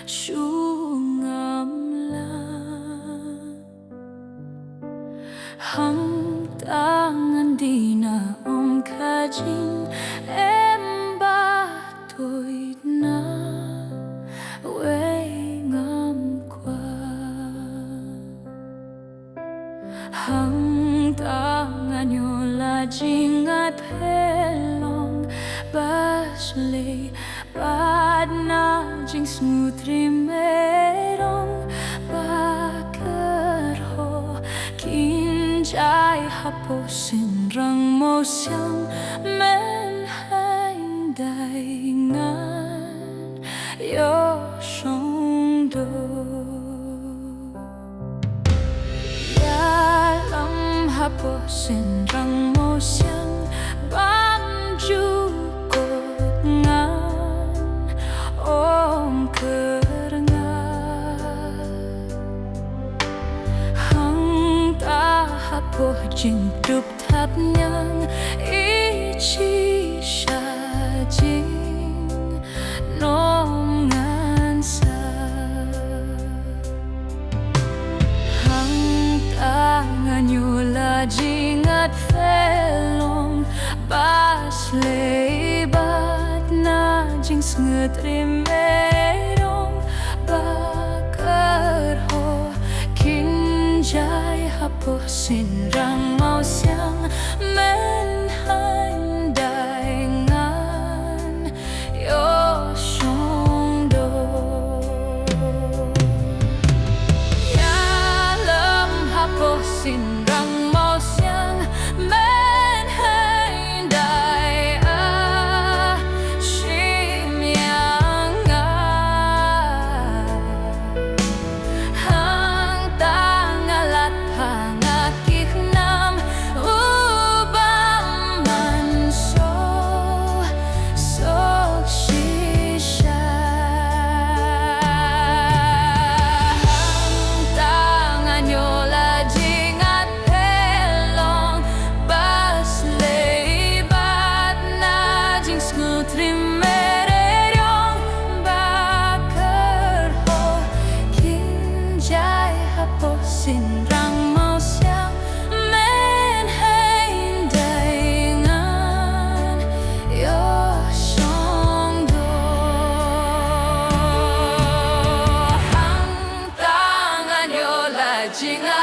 chu ngam la hang tangan đi na kajin em ba tôi na quê ngam qua hang tangan yola jingat pelong basle bad na jing smoothly merong bakar ho kinjai hapo Synrang Mawsiang men hành đại ngàn yo song do ya lam hapo Synrang Mawsiang ban ju kot ngan om Kot Jingrwai KHB ichi sha jing nom ngan sa hang tangan yola jingat felong bas lebat na jing snget rimerong bakar ho kinjai hapo Synrang Mawsiang men hành đại ngàn yo song do ya lam hapo Synrang Mawsiang men hành đại shim yang hang tang alat hang Synrang Mawsiang men hành đại ngàn yo song do hang tangan yola jinga